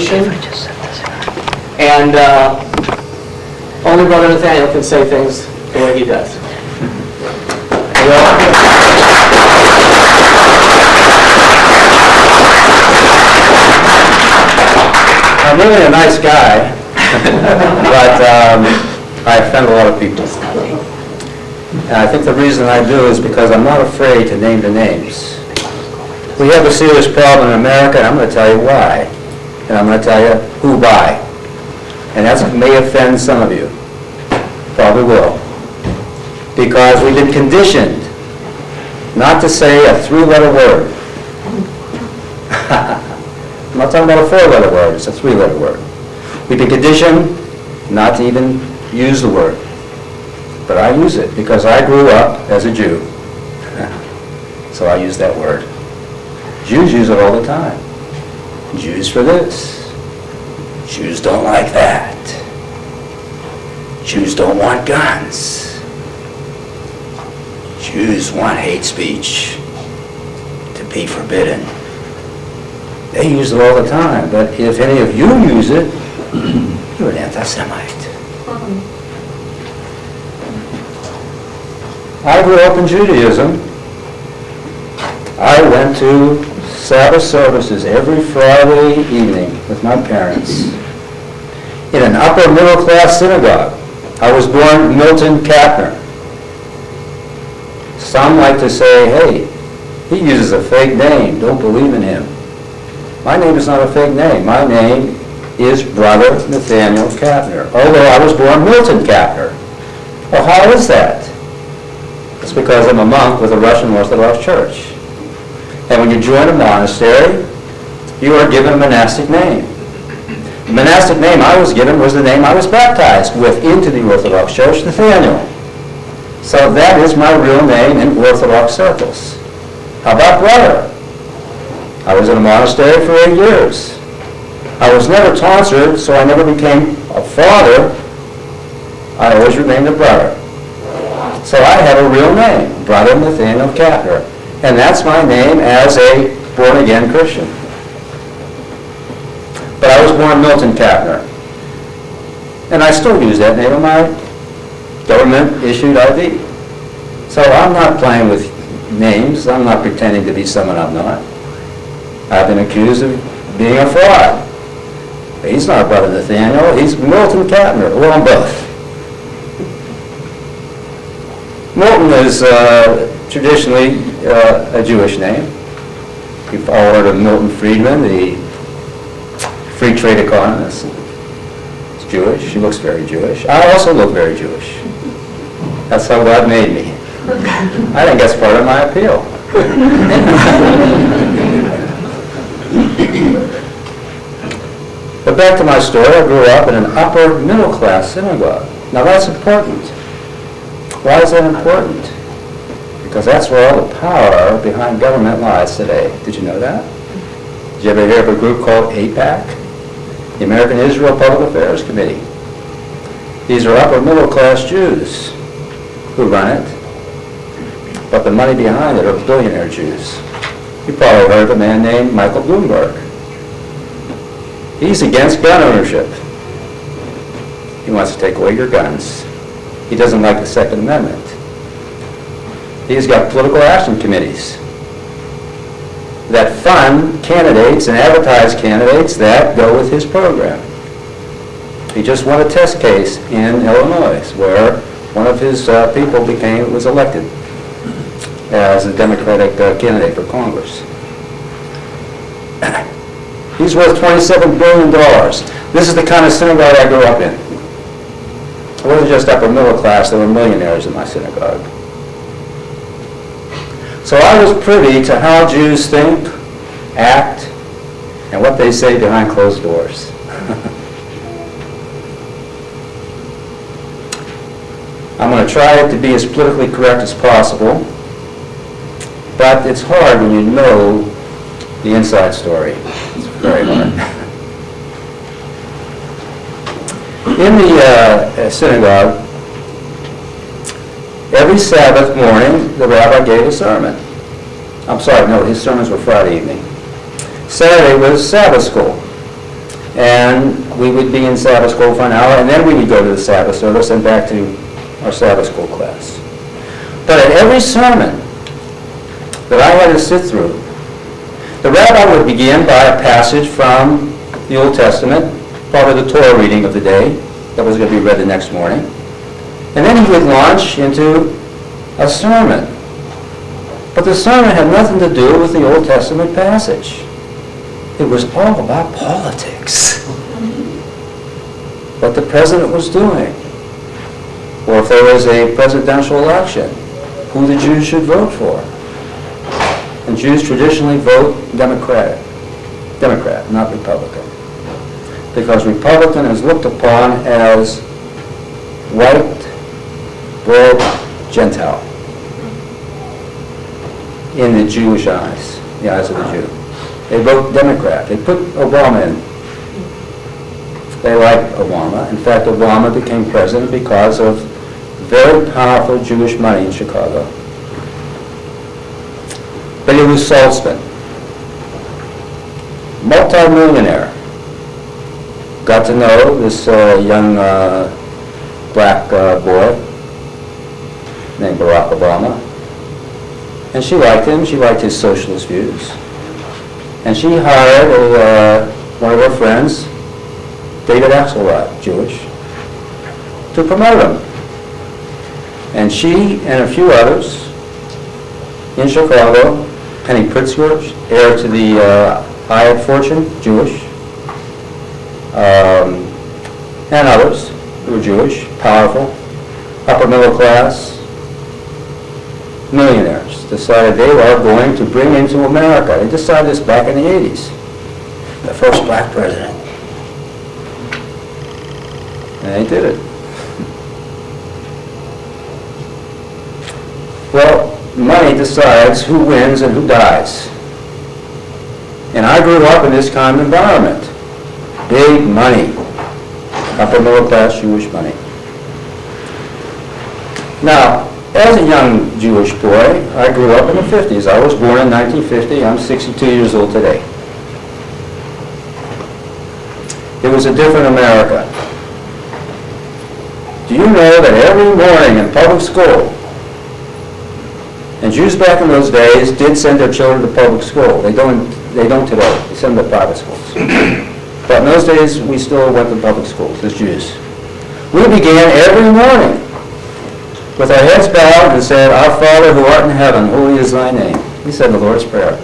condition, and only Brother Nathaniel can say things the way he does. I'm really a nice guy, but I offend a lot of people. And I think the reason I do is because I'm not afraid to name the names. We have a serious problem in America, and I'm going to tell you why. And I'm going to tell you who by. And that may offend some of you. Probably will. Because we've been conditioned not to say a 3-letter word. I'm not talking about a 4-letter word, it's a 3-letter word. We've been conditioned not to even use the word. But I use it because I grew up as a Jew. So I use that word. Jews use it all the time. Jews for this. Jews don't like that. Jews don't want guns. Jews want hate speech to be forbidden. They use it all the time, but if any of you use it, you're an anti-Semite. I grew up in Judaism. I went to Sabbath services every Friday evening with my parents in an upper middle class synagogue. I was born Milton Kapner. Some like to say, hey, he uses a fake name, don't believe in him. My name is not a fake name. My name is Brother Nathaniel Kapner, although I was born Milton Kapner. Well, how is that? It's because I'm a monk with a Russian Orthodox Church. And when you join a monastery, you are given a monastic name. The monastic name I was given was the name I was baptized with into the Orthodox Church, Nathaniel. So that is my real name in Orthodox circles. How about brother? I was in a monastery for 8 years. I was never tonsured, so I never became a father. I always remained a brother. So I have a real name, Brother Nathaniel Kapner. And that's my name as a born-again Christian. But I was born Milton Kapner. And I still use that name in my government-issued ID. So I'm not playing with names. I'm not pretending to be someone I'm not. I've been accused of being a fraud. He's not Brother Nathaniel. He's Milton Kapner. Well, I'm both. Milton is traditionally a Jewish name. You've all heard of Milton Friedman, the free trade economist. He's Jewish. He looks very Jewish. I also look very Jewish. That's how God made me. I think that's part of my appeal. But back to my story, I grew up in an upper middle class synagogue. Now that's important. Why is that important? Because that's where all the power behind government lies today. Did you know that? Did you ever hear of a group called AIPAC? The American Israel Public Affairs Committee. These are upper middle class Jews who run it. But the money behind it are billionaire Jews. You probably heard of a man named Michael Bloomberg. He's against gun ownership. He wants to take away your guns. He doesn't like the Second Amendment. He's got political action committees that fund candidates and advertise candidates that go with his program. He just won a test case in Illinois where one of his people was elected as a Democratic candidate for Congress. He's worth $27 billion. This is the kind of synagogue I grew up in. It wasn't just upper middle class, there were millionaires in my synagogue. So I was privy to how Jews think, act, and what they say behind closed doors. I'm going to try to be as politically correct as possible, but it's hard when you know the inside story. It's very hard. In the synagogue, every Sabbath morning, the rabbi gave a sermon. I'm sorry, no, his sermons were Friday evening. Saturday was Sabbath school. and we would be in Sabbath school for an hour, and then we would go to the Sabbath service and back to our Sabbath school class. But at every sermon that I had to sit through, the rabbi would begin by a passage from the Old Testament, part of the Torah reading of the day, that was going to be read the next morning. And then he would launch into a sermon. But the sermon had nothing to do with the Old Testament passage. It was all about politics. What the president was doing. Or if there was a presidential election, who the Jews should vote for. And Jews traditionally vote Democrat, not Republican. Because Republican is looked upon as white, bread, Gentile in the Jewish eyes, the eyes of the Jew. They vote Democrat. They put Obama in. They like Obama. In fact, Obama became president because of very powerful Jewish money in Chicago. But he was Salzman, multi-millionaire. Got to know this young black boy named Barack Obama. And she liked him. She liked his socialist views. And she hired one of her friends, David Axelrod, Jewish, to promote him. And she and a few others in Chicago, Penny Pritzker, heir to the Hyatt fortune, Jewish, and others who were Jewish, powerful, upper middle class, millionaires, decided they were going to bring into America. They decided this back in the 80s. The first black president. And they did it. Well, money decides who wins and who dies. And I grew up in this kind of environment. Big money. Upper middle class Jewish money. Now, as a young Jewish boy, I grew up in the 50s. I was born in 1950. I'm 62 years old today. It was a different America. Do you know that every morning in public school, and Jews back in those days did send their children to public school. They don't today. They send them to private schools. But in those days, we still went to public schools as Jews. We began every morning with our heads bowed and said, "Our Father who art in heaven, holy is thy name." We said the Lord's Prayer.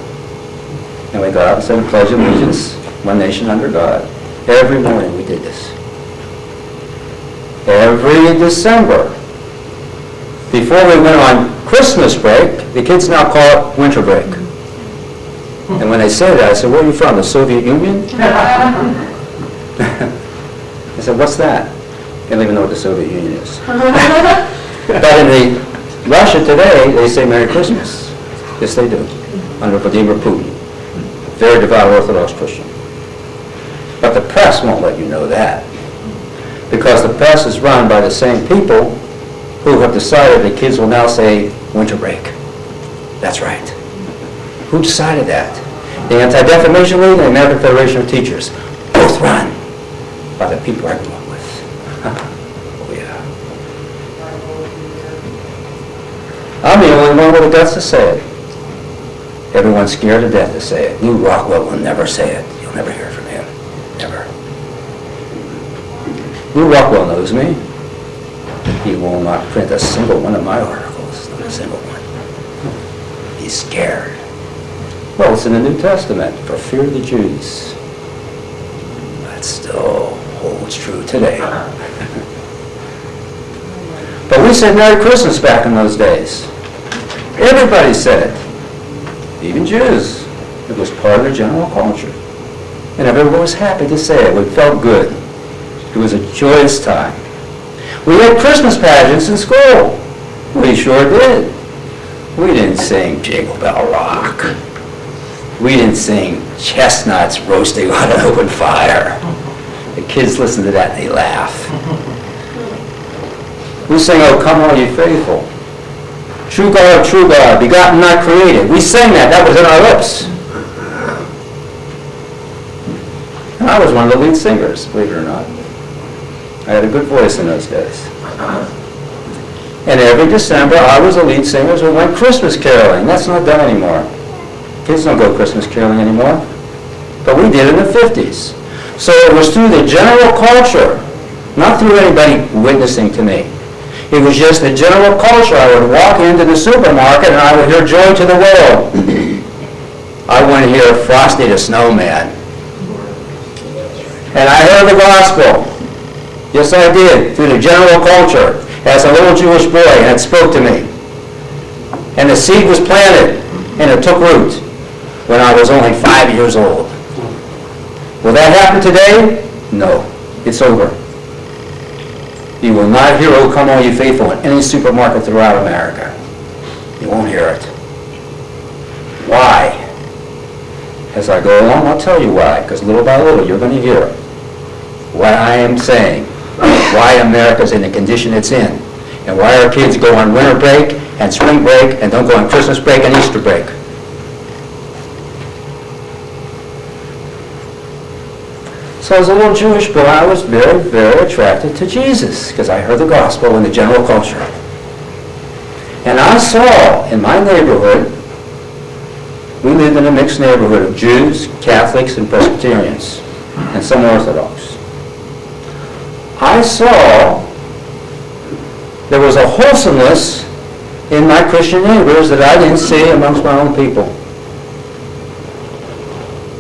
And we got up and said a pledge of allegiance, one nation under God. Every morning we did this. Every December, before we went on Christmas break, the kids now call it winter break. And when they say that, I said, "Where are you from, the Soviet Union?" I said, "What's that?" They don't even know what the Soviet Union is. But in Russia today, they say Merry Christmas. Yes, they do, under Vladimir Putin, very devout Orthodox Christian. But the press won't let you know that, because the press is run by the same people who have decided that kids will now say winter break. That's right. Who decided that? The Anti-Defamation League and the American Federation of Teachers, both run by the people I grew up with. Oh yeah. I'm the only one with the guts to say it. Everyone's scared to death to say it. Lou Rockwell will never say it. You'll never hear from him. Never. Lou Rockwell knows me. He will not print a single one of my articles. Not a single one. He's scared. Well, it's in the New Testament, for fear of the Jews. That still holds true today. But we said Merry Christmas back in those days. Everybody said it. Even Jews. It was part of the general culture. And everyone was happy to say it. It felt good. It was a joyous time. We had Christmas pageants in school. We sure did. We didn't sing Jingle Bell Rock. We didn't sing Chestnuts Roasting on an Open Fire. The kids listen to that and they laugh. We sang, "Oh, come all ye faithful." True God, begotten, not created. We sang that. That was in our lips. And I I was one of the lead singers, believe it or not. I had a good voice in those days. And every December, I was the lead singer who went Christmas caroling. That's not done anymore. Kids don't go Christmas caroling anymore. But we did in the 50s. So it was through the general culture, not through anybody witnessing to me. It was just the general culture. I would walk into the supermarket and I would hear Joy to the World. I wouldn't hear Frosty the Snowman. And I heard the gospel. Yes, I did, through the general culture, as a little Jewish boy, and it spoke to me. And the seed was planted, and it took root when I was only 5 years old. Will that happen today? No. It's over. You will not hear "O Come All Ye Faithful" in any supermarket throughout America. You won't hear it. Why? As I go along, I'll tell you why, because little by little you're going to hear what I am saying, why America's in the condition it's in, and why our kids go on winter break and spring break and don't go on Christmas break and Easter break. So as a little Jewish boy, I was very, very attracted to Jesus because I heard the gospel in the general culture. And I saw in my neighborhood, we lived in a mixed neighborhood of Jews, Catholics, and Presbyterians, and some Orthodox. I saw there was a wholesomeness in my Christian neighbors that I didn't see amongst my own people.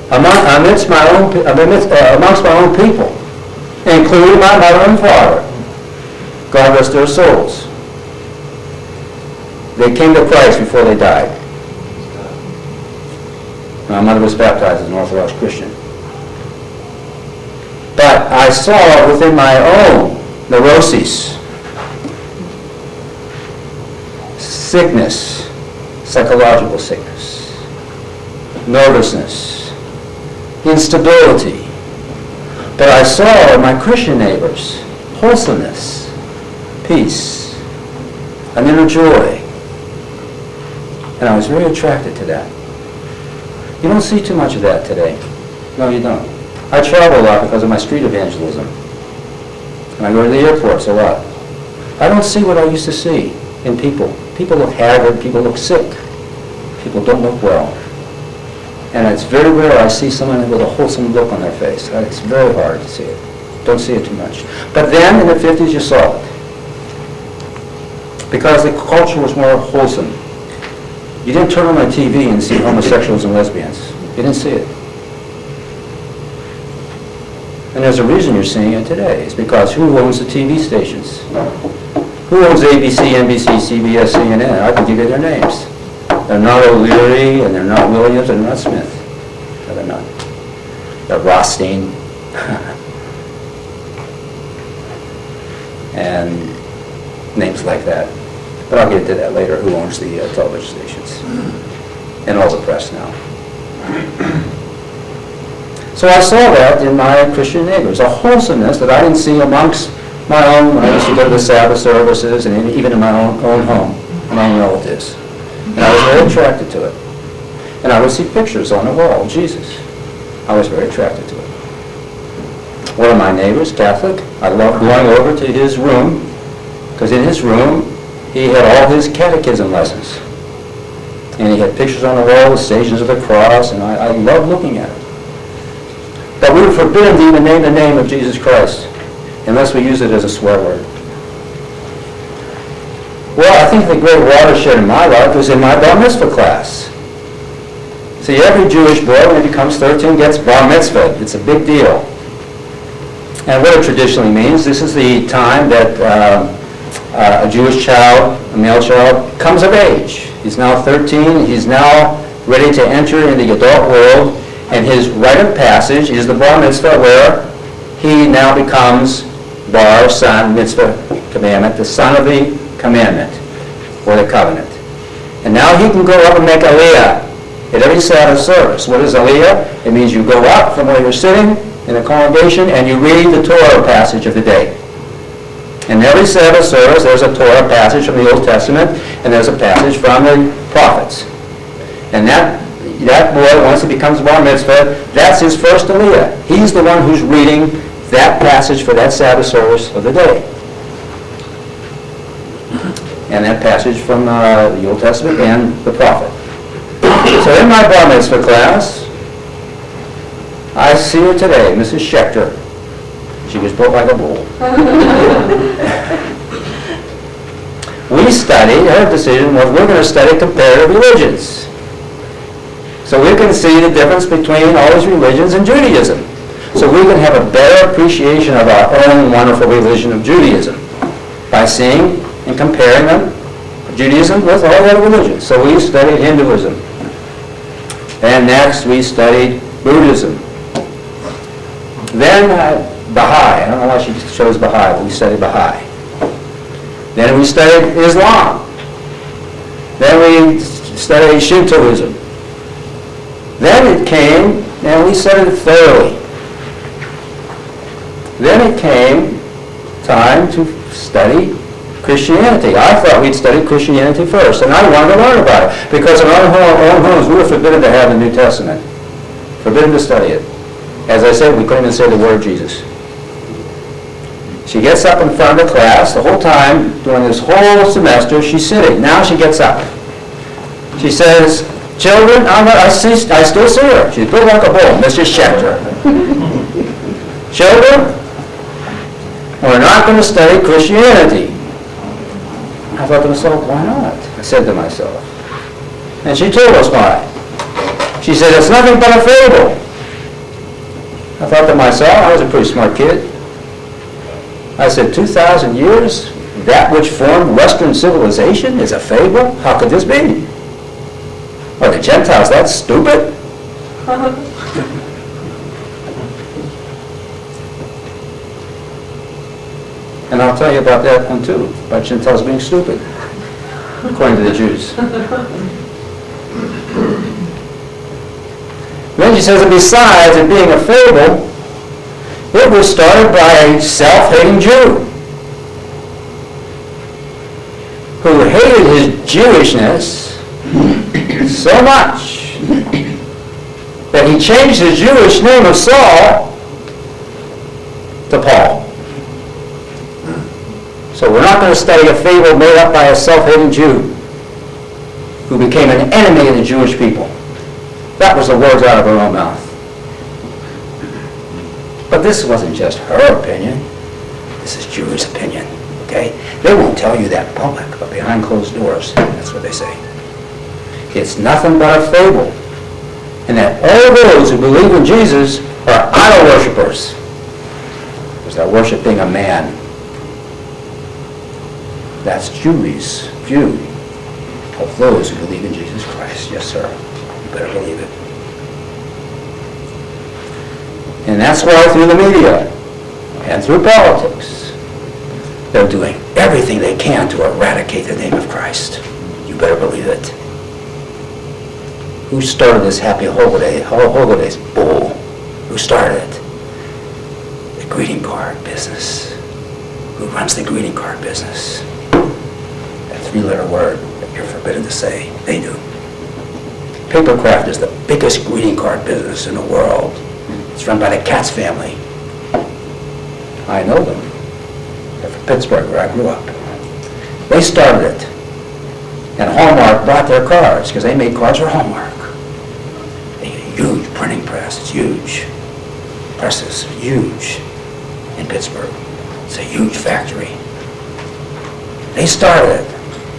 Amongst my own people, including my mother and father. God rest their souls. They came to Christ before they died. My mother was baptized as an Orthodox Christian. But I saw within my own neuroses, sickness, psychological sickness, nervousness, instability. But I saw in my Christian neighbors wholesomeness, peace, an inner joy. And I was very attracted to that. You don't see too much of that today. No, you don't. I travel a lot because of my street evangelism. And I go to the airports a lot. I don't see what I used to see in people. People look haggard, people look sick. People don't look well. And it's very rare I see someone with a wholesome look on their face. It's very hard to see it. Don't see it too much. But then in the 50s you saw it. Because the culture was more wholesome. You didn't turn on the TV and see homosexuals and lesbians. You didn't see it. And there's a reason you're seeing it today. It's because who owns the TV stations? Who owns ABC, NBC, CBS, CNN? I can give you their names. They're not O'Leary, and they're not Williams, and they're not Smith. No, they're not. They're Rothstein. And names like that. But I'll get to that later, who owns the television stations. And all the press now. So I saw that in my Christian neighbors, a wholesomeness that I didn't see amongst my own, when I used to go to the Sabbath services, and even in my own home, my own relatives. And I was very attracted to it. And I would see pictures on the wall of Jesus. I was very attracted to it. One of my neighbors, Catholic, I loved going over to his room, because in his room, he had all his catechism lessons. And he had pictures on the wall, the Stations of the Cross, and I loved looking at it. But we were forbidden to even name the name of Jesus Christ, unless we use it as a swear word. Well, I think the great watershed in my life was in my bar mitzvah class. See, every Jewish boy, when he becomes 13, gets bar mitzvah. It's a big deal. And what it traditionally means, this is the time that a Jewish child, a male child, comes of age. He's now 13. He's now ready to enter in the adult world. And his rite of passage is the bar mitzvah, where he now becomes bar, son, mitzvah, commandment, the son of the commandment, or the covenant. And now he can go up and make aliyah at every Sabbath service. What is aliyah? It means you go up from where you're sitting in the congregation and you read the Torah passage of the day. In every Sabbath service, there's a Torah passage from the Old Testament, and there's a passage from the prophets. And that that boy, once he becomes bar mitzvah, that's his first aliyah. He's the one who's reading that passage for that Sabbath service of the day. And that passage from the Old Testament and the prophet. So in my bar mitzvah class, I see her today, Mrs. Schechter. She was built like a bull. We studied, her decision was we're going to study comparative religions. So we can see the difference between all these religions and Judaism. So we can have a better appreciation of our own wonderful religion of Judaism by seeing and comparing them, Judaism with all the other religions. So we studied Hinduism. And next we studied Buddhism. Then Baha'i. I don't know why she chose Baha'i, but we studied Baha'i. Then we studied Islam. Then we studied Shintoism. Then it came, and we studied it thoroughly. Then it came time to study Christianity. I thought we'd study Christianity first, and I wanted to learn about it, because in our own homes we were forbidden to have the New Testament. Forbidden to study it. As I said, we couldn't even say the word Jesus. She gets up in front of the class. The whole time, during this whole semester, she's sitting. Now she gets up. She says, children, I still see her. She's built like a bull, Mrs. Schechter. Children, we're not going to study Christianity. I thought to myself, why not? I said to myself. And she told us why. She said, it's nothing but a fable. I thought to myself, I was a pretty smart kid. I said, 2,000 years? That which formed Western civilization is a fable? How could this be? Are the Gentiles that stupid? And I'll tell you about that one too, about Gentiles being stupid, according to the Jews. Then she says, and besides it being a fable, it was started by a self-hating Jew who hated his Jewishness so much that he changed his Jewish name of Saul to Paul. So we're not going to study a fable made up by a self-hating Jew who became an enemy of the Jewish people. That was the words out of her own mouth. But this wasn't just her opinion. This is Jewish opinion, okay? They won't tell you that in public, but behind closed doors, that's what they say. It's nothing but a fable. And that all those who believe in Jesus are idol worshippers, because they're worshiping a man. That's Jews' view of those who believe in Jesus Christ. Yes, sir. You better believe it. And that's why through the media and through politics, they're doing everything they can to eradicate the name of Christ. You better believe it. Who started this happy holidays bull? Who started it? The greeting card business. Who runs the greeting card business? That three-letter word that you're forbidden to say. They do. Papercraft is the biggest greeting card business in the world. It's run by the Katz family. I know them. They're from Pittsburgh, where I grew up. They started it. And Hallmark bought their cards because they made cards for Hallmark. They had a huge printing press. It's huge. Presses, huge in Pittsburgh. It's a huge factory. They started it.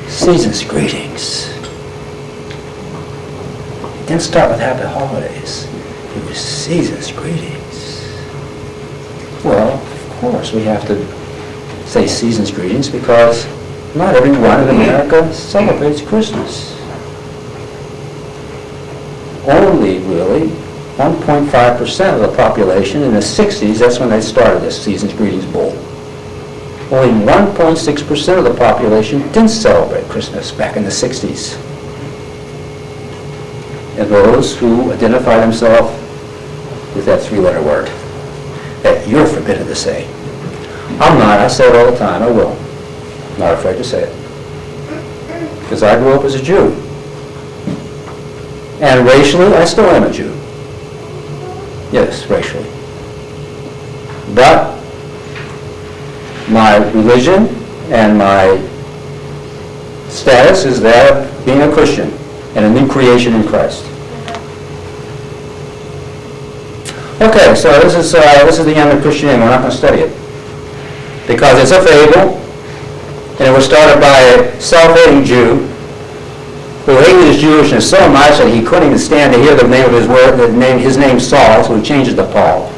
Season's greetings. It didn't start with happy holidays. It was season's greetings. Well, of course we have to say season's greetings because not everyone in America celebrates Christmas. Only really 1.5% of the population in the 60s, that's when they started this season's greetings bull. Only 1.6% of the population didn't celebrate Christmas back in the 60s. And those who identify themselves with that three-letter word that you're forbidden to say. I'm not. I say it all the time. I will. I'm not afraid to say it. Because I grew up as a Jew. And racially, I still am a Jew. Yes, racially. But my religion and my status is that of being a Christian and a new creation in Christ. Okay, so this is the end of Christianity. We're not going to study it because it's a fable, and it was started by a self-hating Jew who hated his Jewishness so much that he couldn't even stand to hear the name of his name Saul, so he changed it to Paul.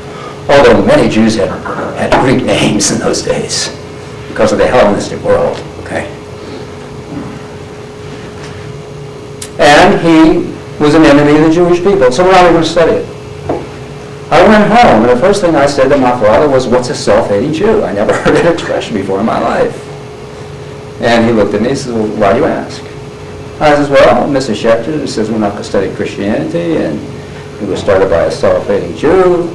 Although many Jews had Greek names in those days because of the Hellenistic world. Okay, and he was an enemy of the Jewish people. So we're not going to study it. I went home, and the first thing I said to my father was, "What's a self-hating Jew?" I never heard that expression before in my life. And he looked at me and said, "Well, why do you ask?" I said, "Well, Mr. Schechter says we're not going to study Christianity, and it was started by a self-hating Jew."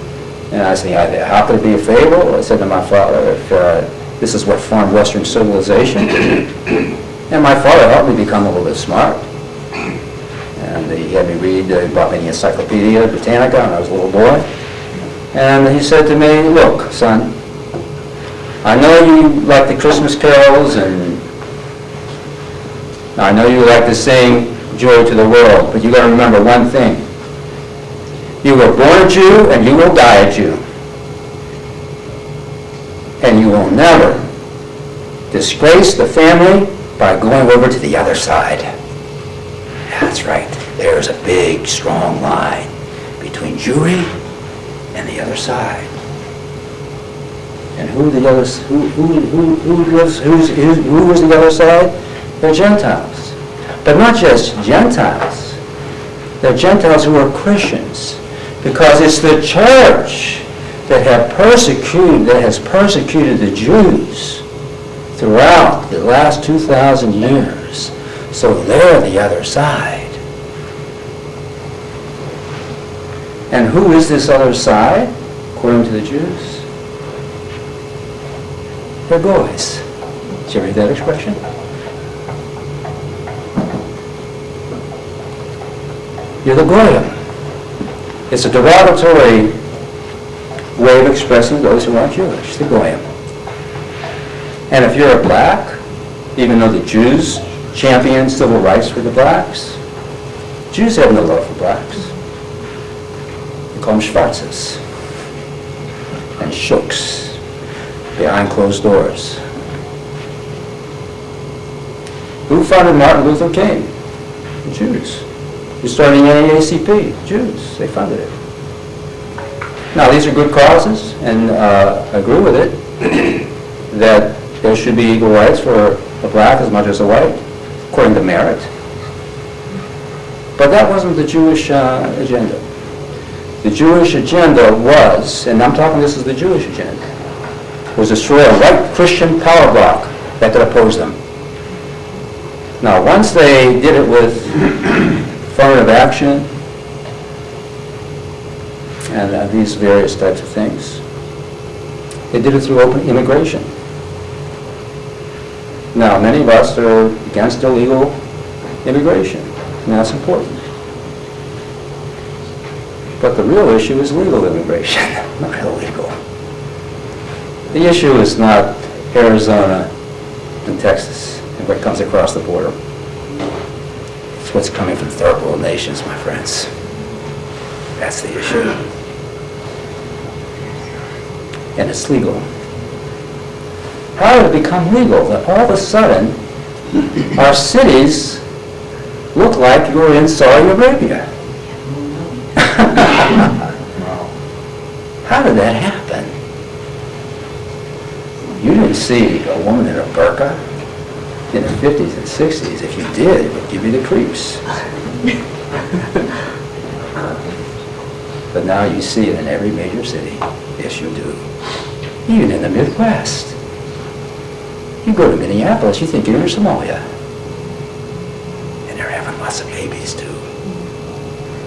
And I said, "How could it be a fable?" I said to my father, "If this is what formed Western civilization." And my father helped me become a little bit smart. And he had me read, he bought me the Encyclopedia Britannica when I was a little boy. And he said to me, "Look, son, I know you like the Christmas carols, and I know you like to sing Joy to the World, but you got to remember one thing. You were born a Jew, and you will die a Jew. And you will never disgrace the family by going over to the other side." That's right. There's a big, strong line between Jewry and the other side. And who was the other side? They're Gentiles. But not just Gentiles. They're Gentiles who are Christians. Because it's the church that has persecuted the Jews throughout the last 2,000 years. So they're the other side. And who is this other side, according to the Jews? They're goys. Did you read that expression? You're the goyim. It's a derogatory way of expressing those who aren't Jewish, the goyim. And if you're a black, even though the Jews champion civil rights for the blacks, Jews have no love for blacks. They call them schwarzes and shooks behind closed doors. Who funded Martin Luther King? The Jews. Who started the NAACP? Jews. They funded it. Now, these are good causes, and I agree with it, that there should be equal rights for a black as much as a white, according to merit. But that wasn't the Jewish agenda. The Jewish agenda was, and I'm talking this is the Jewish agenda, was destroy a white Christian power bloc that could oppose them. Now, once they did it with affirmative action and these various types of things, they did it through open immigration. Now, many of us are against illegal immigration, and that's important. But the real issue is legal immigration, not illegal. The issue is not Arizona and Texas and what comes across the border. It's what's coming from third world nations, my friends. That's the issue. And it's legal. How did it become legal that all of a sudden our cities look like you're in Saudi Arabia? How did that happen? You didn't see a woman in a burqa in the 50s and 60s. If you did, it would give you the creeps. But now you see it in every major city. Yes, you do. Even in the Midwest. You go to Minneapolis, you think you're in Somalia. And they're having lots of babies, too.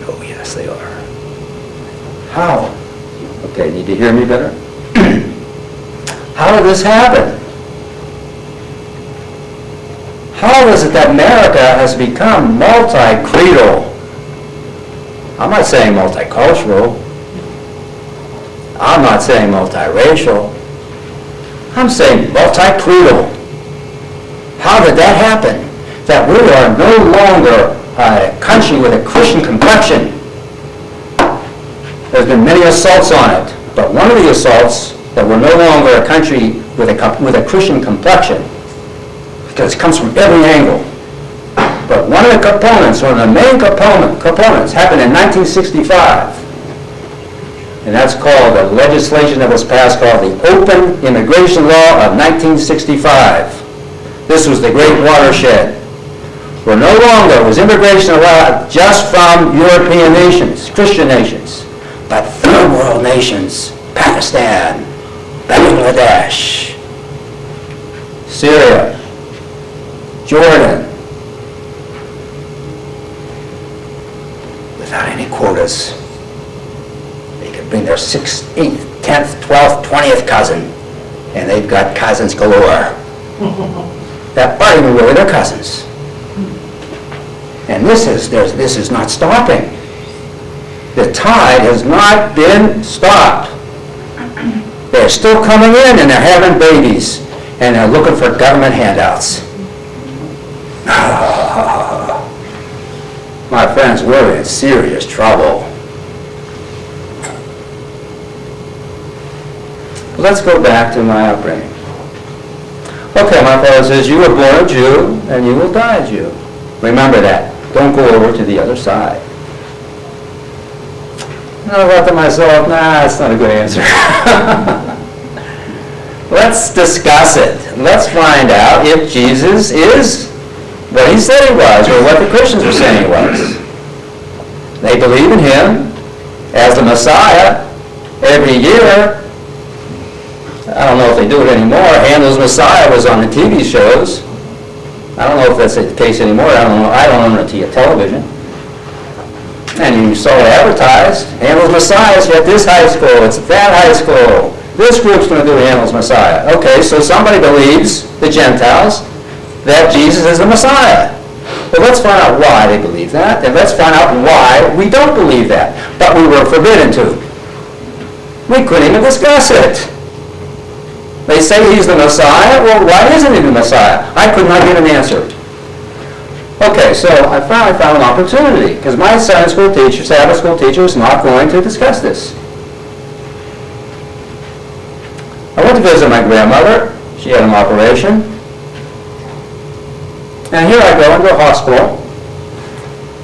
Oh, yes, they are. How? Okay, need to hear me better? How did this happen? How is it that America has become multi-creedal? I'm not saying multicultural. I'm not saying multiracial. I'm saying multi-creedal. How did that happen? That we are no longer a country with a Christian complexion. There's been many assaults on it, but one of the assaults that we're no longer a country with a Christian complexion, because it comes from every angle. But one of the components, one of the main components happened in 1965. And that's called the legislation that was passed called the Open Immigration Law of 1965. This was the great watershed, where no longer was immigration allowed just from European nations, Christian nations, but third world nations, Pakistan, Bangladesh, Syria, Jordan, without any quotas. They could bring their 6th, 8th, 10th, 12th, 20th cousin, and they've got cousins galore. That aren't even really their cousins. And this is not stopping. The tide has not been stopped. They're still coming in and they're having babies and they're looking for government handouts. My friends, we're in serious trouble. Let's go back to my upbringing. Okay, my father says, you were born a Jew and you will die a Jew. Remember that. Don't go over to the other side. And I thought to myself, nah, that's not a good answer. Let's discuss it. Let's find out if Jesus is what he said he was, or what the Christians were saying he was. They believe in him as the Messiah every year. I don't know if they do it anymore. Handel's Messiah was on the TV shows. I don't know if that's the case anymore. I don't own a television. And you saw it advertised. Handel's Messiah is at this high school. It's at that high school. This group's going to do Handel's Messiah. Okay, so somebody believes, the Gentiles, that Jesus is the Messiah. But let's find out why they believe that, and let's find out why we don't believe that. But we were forbidden to. We couldn't even discuss it. They say he's the Messiah. Well, why isn't he the Messiah? I could not get an answer. Okay, so I finally found an opportunity, because my Sabbath school teacher, was not going to discuss this. I went to visit my grandmother. She had an operation. And here I go into a hospital.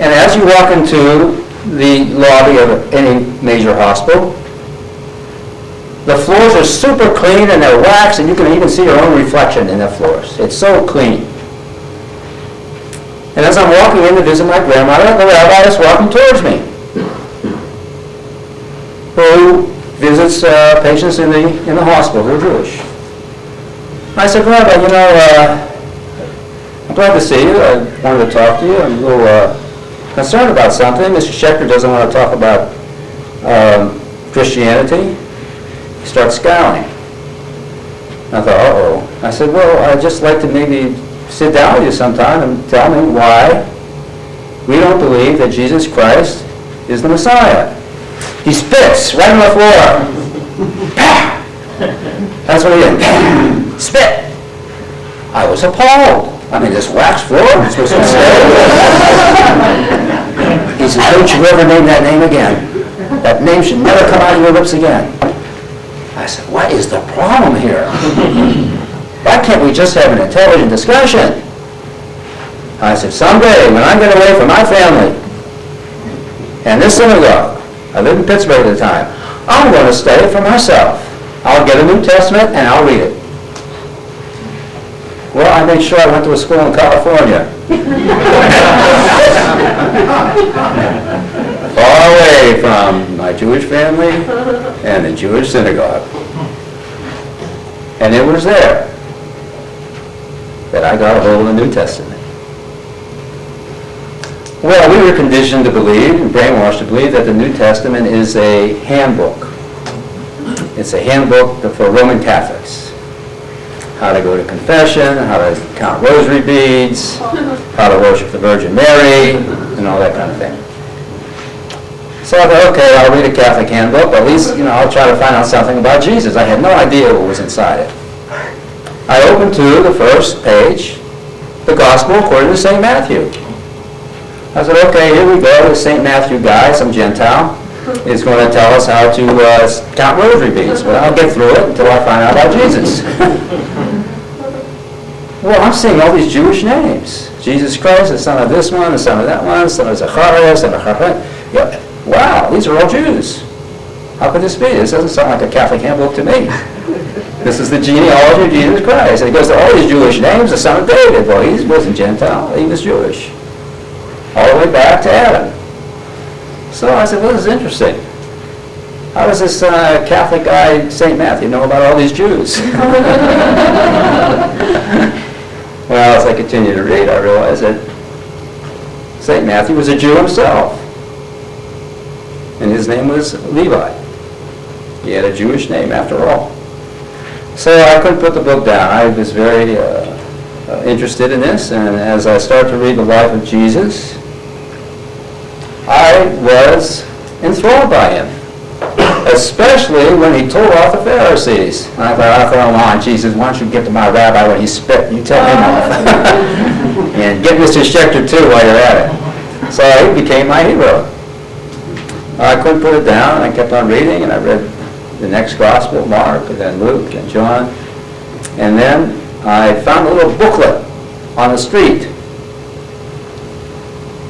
And as you walk into the lobby of any major hospital, the floors are super clean and they're waxed, and you can even see your own reflection in the floors. It's so clean. And as I'm walking in to visit my grandmother, the rabbi is walking towards me, who visits patients in the hospital who are Jewish. I said, Rabbi, I'm glad to see you. I wanted to talk to you. I'm a little concerned about something. Mr. Schechter doesn't want to talk about Christianity. He starts scowling. I thought, uh-oh. I said, well, I'd just like to maybe sit down with you sometime and tell me why we don't believe that Jesus Christ is the Messiah. He spits right on the floor. That's what he did. Spit. I was appalled. I mean, this wax floor, this was insane. He said, don't you ever name that name again. That name should never come out of your lips again. I said, what is the problem here? Why can't we just have an intelligent discussion? I said, someday when I get away from my family and this synagogue, I lived in Pittsburgh at the time, I'm going to study it for myself. I'll get a New Testament and I'll read it. Well, I made sure I went to a school in California. Far away from my Jewish family and the Jewish synagogue. And it was there that I got a hold of the New Testament. Well, we were conditioned to believe, and brainwashed to believe, that the New Testament is a handbook. It's a handbook for Roman Catholics. How to go to confession, how to count rosary beads, how to worship the Virgin Mary, and all that kind of thing. So I thought, okay, I'll read a Catholic handbook, but at least, I'll try to find out something about Jesus. I had no idea what was inside it. I opened to the first page, the Gospel according to St. Matthew. I said, okay, here we go. The St. Matthew guy, some Gentile, is going to tell us how to count rosary beads. But I'll get through it until I find out about Jesus. Well, I'm seeing all these Jewish names. Jesus Christ, the son of this one, the son of that one, the son of Zacharias, son of Hoffman. Wow, these are all Jews. How could this be? This doesn't sound like a Catholic handbook to me. This is the genealogy of Jesus Christ. And he goes to all these Jewish names, the son of David. Well, he wasn't Gentile, he was Jewish. All the way back to Adam. So I said, well, this is interesting. How does this Catholic guy, St. Matthew, know about all these Jews? Well, as I continued to read, I realized that St. Matthew was a Jew himself. And his name was Levi. He had a Jewish name after all. So I couldn't put the book down. I was very interested in this, and as I started to read the life of Jesus, I was enthralled by him, especially when he told off the Pharisees. And I thought, come on, Jesus, why don't you get to my rabbi when he spit? You tell him off. And get Mr. Schechter too while you're at it. So he became my hero. I couldn't put it down. I kept on reading, and I read the next gospel, Mark, and then Luke, and John. And then I found a little booklet on the street.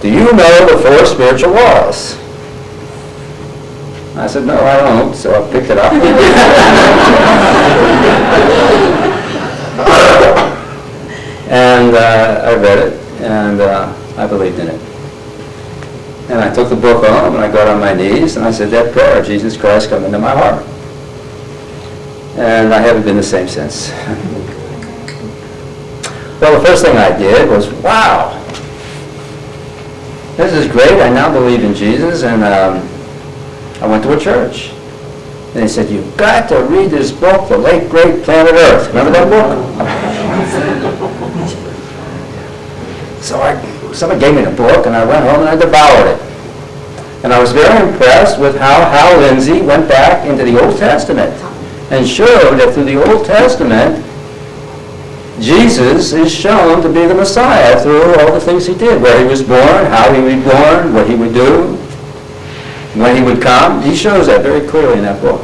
Do you know the 4 spiritual laws? I said, no, I don't, so I picked it up. And I read it, and I believed in it. And I took the book home, and I got on my knees, and I said that prayer, Jesus Christ, come into my heart. And I haven't been the same since. Well, the first thing I did was, wow, this is great. I now believe in Jesus, and I went to a church. And they said, you've got to read this book, The Late Great Planet Earth. Remember that book? So someone gave me the book, and I went home and I devoured it. And I was very impressed with how Hal Lindsey went back into the Old Testament and showed that through the Old Testament, Jesus is shown to be the Messiah through all the things he did, where he was born, how he would be born, what he would do, when he would come. He shows that very clearly in that book.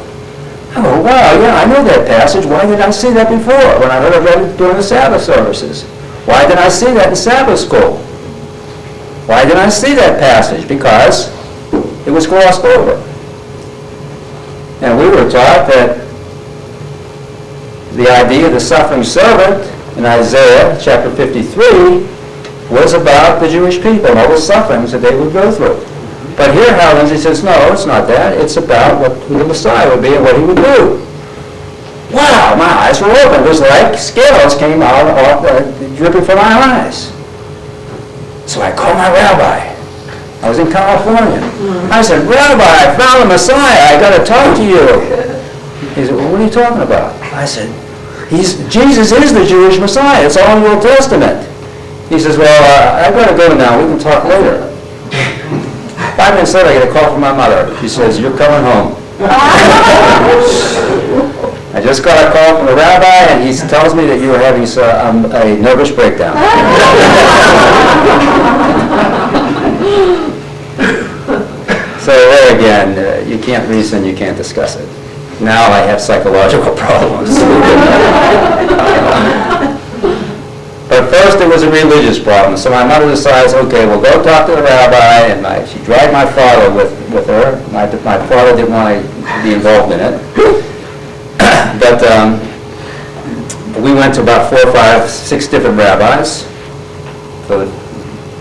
Oh, wow, yeah, I know that passage. Why did I see that before when I heard it during the Sabbath services? Why did I see that in Sabbath school? Why did I see that passage? Because it was glossed over. And we were taught that the idea of the suffering servant in Isaiah chapter 53 was about the Jewish people and all the sufferings that they would go through. But here Hal Lindsey says, no, it's not that. It's about who the Messiah would be and what he would do. Wow, my eyes were open. It was like scales came out, dripping from my eyes. So I called my rabbi. I was in California. I said, Rabbi, I found the Messiah. I got to talk to you. He said, well, what are you talking about? I said, Jesus is the Jewish Messiah. It's all in the Old Testament. He says, well, I've got to go now. We can talk later. 5 minutes later, I get a call from my mother. She says, you're coming home. I just got a call from the rabbi, and he tells me that you were having a nervous breakdown. So there again, you can't reason, you can't discuss it. Now I have psychological problems. But first it was a religious problem. So my mother decides, okay, we'll go talk to the rabbi, and she dragged my father with her. My father didn't want to be involved in it. But we went to about 4, 5, 6 different rabbis for the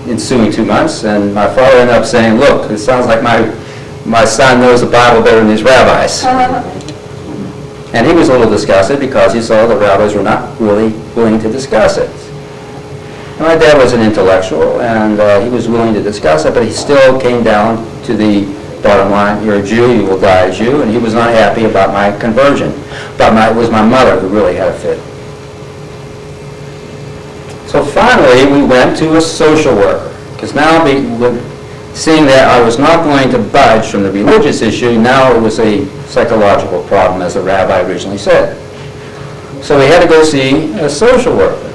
ensuing 2 months, and my father ended up saying, look, it sounds like my son knows the Bible better than these rabbis. And he was a little disgusted because he saw the rabbis were not really willing to discuss it. And my dad was an intellectual, and he was willing to discuss it, but he still came down to the bottom line, you're a Jew, you will die a Jew, and he was not happy about my conversion. But it was my mother who really had a fit. So finally, we went to a social worker, because now seeing that I was not going to budge from the religious issue, now it was a psychological problem, as the rabbi originally said. So we had to go see a social worker,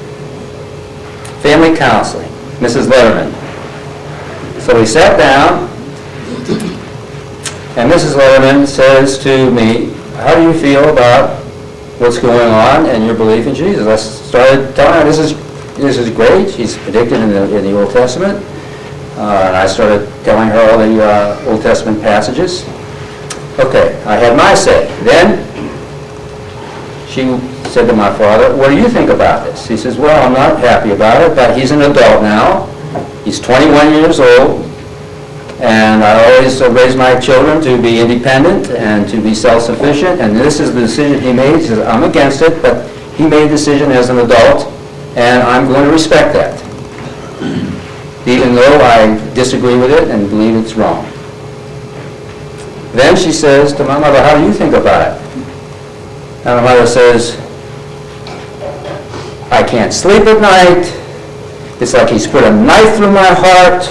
family counseling, Mrs. Letterman. So we sat down, and Mrs. Letterman says to me, how do you feel about what's going on and your belief in Jesus? I started telling her, this is great. She's predicted in the Old Testament. And I started telling her all the Old Testament passages. Okay, I had my say. Then she said to my father, what do you think about this? He says, well, I'm not happy about it, but he's an adult now. He's 21 years old. And I always raise my children to be independent and to be self-sufficient. And this is the decision he made. He says, I'm against it, but he made a decision as an adult, and I'm going to respect that, even though I disagree with it and believe it's wrong. Then she says to my mother, how do you think about it? And my mother says, I can't sleep at night. It's like he's put a knife through my heart.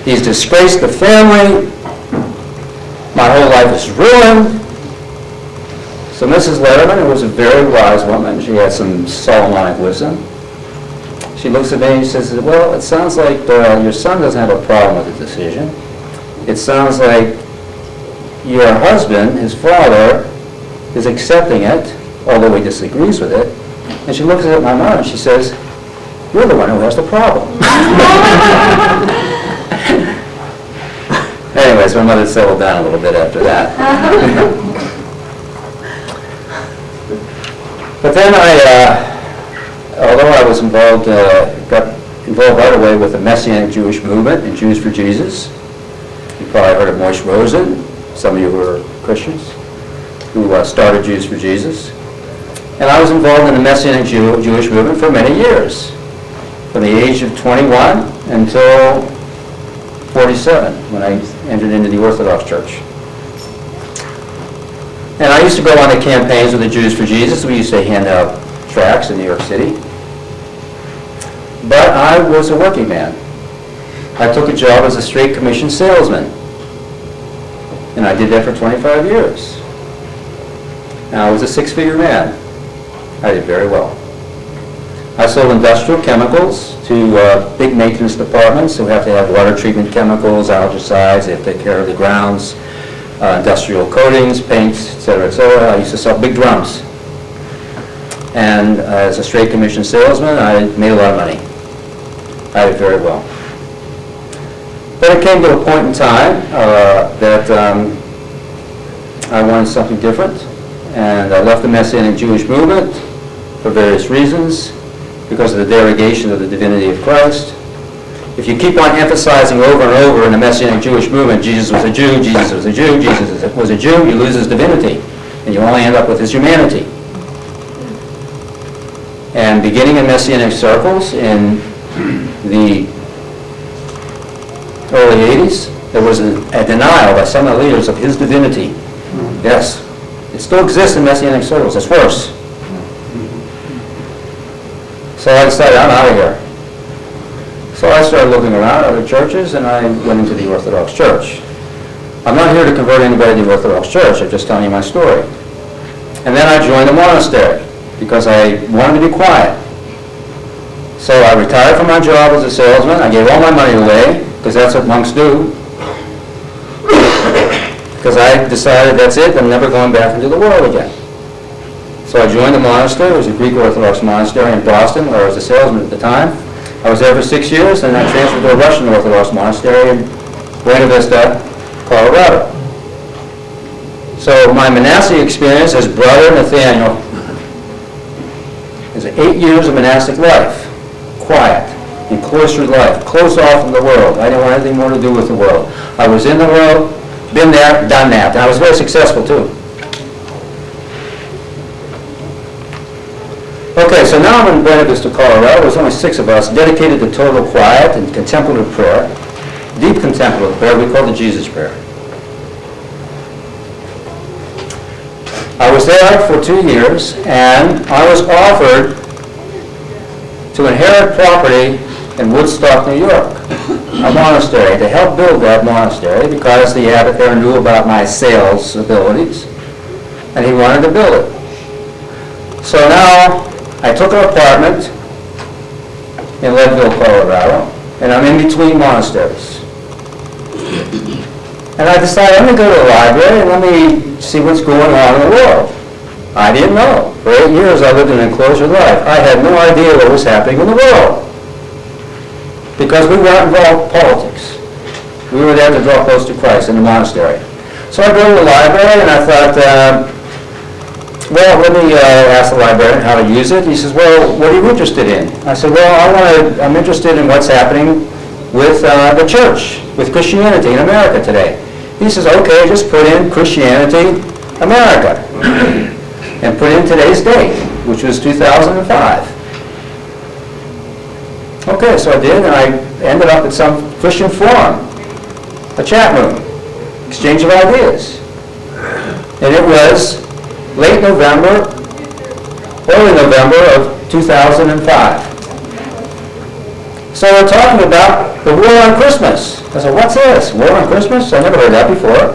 He's disgraced the family. My whole life is ruined. So Mrs. Letterman, who was a very wise woman, she had some Solomonic wisdom. She looks at me and she says, well, it sounds like your son doesn't have a problem with the decision. It sounds like your husband, his father, is accepting it, although he disagrees with it. And she looks at my mother and she says, you're the one who has the problem. Anyways, my mother settled down a little bit after that. But then although I was involved, got involved right away with the Messianic Jewish movement and Jews for Jesus. You probably heard of Moshe Rosen, some of you who are Christians, who started Jews for Jesus. And I was involved in the Messianic Jewish movement for many years, from the age of 21 until 47, when I entered into the Orthodox Church. And I used to go on the campaigns with the Jews for Jesus. We used to hand out tracts in New York City. But I was a working man. I took a job as a straight commission salesman. And I did that for 25 years. And I was a six-figure man. I did very well. I sold industrial chemicals to big maintenance departments who have to have water treatment chemicals, algicides, they have to take care of the grounds, industrial coatings, paints, etc., etc. I used to sell big drums. And as a straight commission salesman, I made a lot of money. I did very well. But it came to a point in time that I wanted something different, and I left the Messianic Jewish movement for various reasons, because of the derogation of the divinity of Christ. If you keep on emphasizing over and over in the Messianic Jewish movement, Jesus was a Jew, Jesus was a Jew, Jesus was a Jew, you lose his divinity, and you only end up with his humanity. And beginning in Messianic circles in the early 80s, there was a denial by some of the leaders of his divinity. Yes, it still exists in Messianic circles, it's worse. So I decided, I'm out of here. So I started looking around at other churches, and I went into the Orthodox Church. I'm not here to convert anybody to the Orthodox Church, I'm just telling you my story. And then I joined a monastery, because I wanted to be quiet. So I retired from my job as a salesman, I gave all my money away, because that's what monks do. Because I decided that's it, I'm never going back into the world again. So I joined the monastery. It was a Greek Orthodox monastery in Boston, where I was a salesman at the time. I was there for 6 years, and I transferred to a Russian Orthodox monastery in Buena Vista, Colorado. So my monastic experience as brother Nathaniel is 8 years of monastic life, quiet, in cloistered life, closed off from the world. I didn't want anything more to do with the world. I was in the world, been there, done that, and I was very successful too. Okay, so now I'm in Buena Vista, Colorado. There's only 6 of us, dedicated to total quiet and contemplative prayer, deep contemplative prayer we call the Jesus Prayer. I was there for 2 years, and I was offered to inherit property in Woodstock, New York. a monastery, to help build that monastery, because the abbot there knew about my sales abilities, and he wanted to build it. So now, I took an apartment in Leadville, Colorado, and I'm in between monasteries. And I decided, I'm going to go to the library and let me see what's going on in the world. I didn't know. For 8 years I lived an enclosure life. I had no idea what was happening in the world, because we weren't involved in politics. We were there to draw close to Christ in the monastery. So I go to the library and I thought, well, let me ask the librarian how to use it. He says, well, what are you interested in? I said, well, I'm interested in what's happening with the church, with Christianity in America today. He says, okay, just put in Christianity, America, and put in today's date, which was 2005. Okay, so I did, and I ended up at some Christian forum, a chat room, exchange of ideas. And it was late November, early November of 2005. So we're talking about the war on Christmas. I said, what's this? War on Christmas? I never heard that before.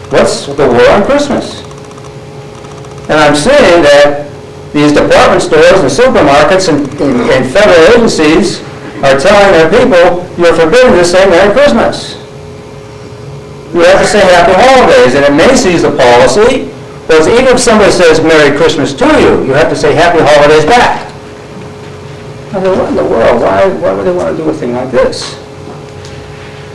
What's the war on Christmas? And I'm seeing that these department stores and supermarkets and federal agencies are telling their people, you're forbidden to say Merry Christmas. You have to say Happy Holidays. And at Macy's, the policy was even if somebody says Merry Christmas to you, you have to say Happy Holidays back. I said, what in the world? Why would they want to do a thing like this?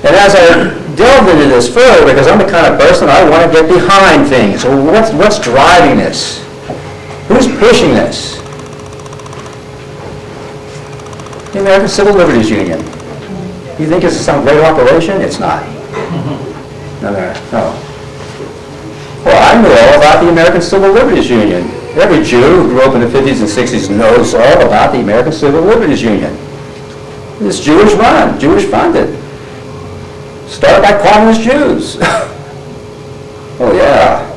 And as I delved into this further, because I'm the kind of person I want to get behind things. So what's driving this? Who's pushing this? The American Civil Liberties Union. You think it's some great operation? It's not. No. Well, I knew all about the American Civil Liberties Union. Every Jew who grew up in the 50s and 60s knows all about the American Civil Liberties Union. It's Jewish run, Jewish funded. Started by communist Jews. Oh yeah.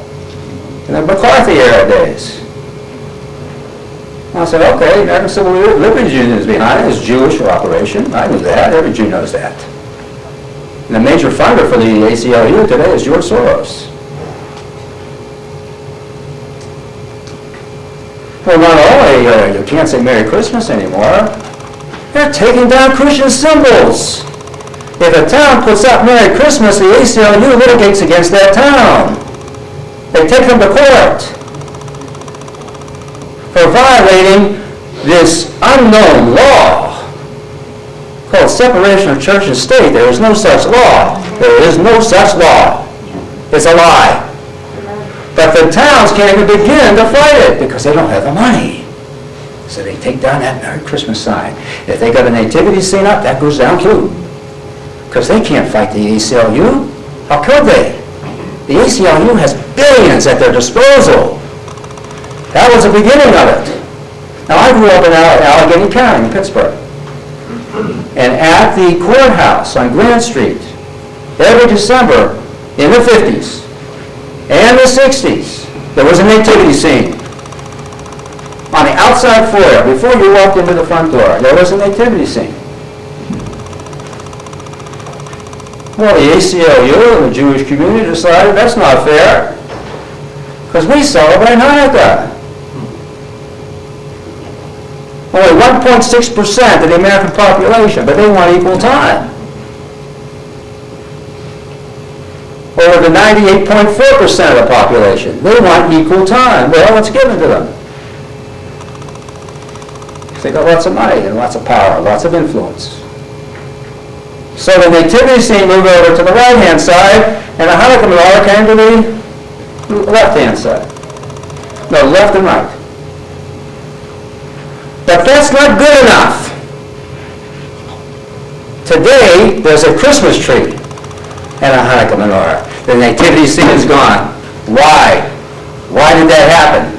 In the McCarthy era days. I said, okay, American Civil Liberties Union is behind it. It's a Jewish operation. I knew that. Every Jew knows that. And the major funder for the ACLU today is George Soros. Well, not only you can't say Merry Christmas anymore, they're taking down Christian symbols. If a town puts up Merry Christmas, the ACLU litigates against that town. They take them to court for violating this unknown law called separation of church and state. There is no such law. There is no such law. It's a lie. But the towns can't even begin to fight it because they don't have the money. So they take down that Merry Christmas sign. If they got a nativity scene up, that goes down too. Because they can't fight the ACLU. How could they? The ACLU has billions at their disposal. That was the beginning of it. Now, I grew up in Allegheny County in Pittsburgh. And at the courthouse on Grand Street, every December in the 50s and the 60s, there was a nativity scene. On the outside foyer, before you walked into the front door, there was a nativity scene. Well, the ACLU and the Jewish community decided that's not fair, because we celebrate Hanukkah. Only 1.6% of the American population, but they want equal time. Or the 98.4% of the population, they want equal time. Well, it's given to them. They got lots of money and lots of power, lots of influence. So the nativity scene moved over to the right-hand side, and the Hanukkah menorah came to the left-hand side. No, left and right. But that's not good enough. Today, there's a Christmas tree and a Hanukkah menorah. The nativity scene is gone. Why? Why did that happen?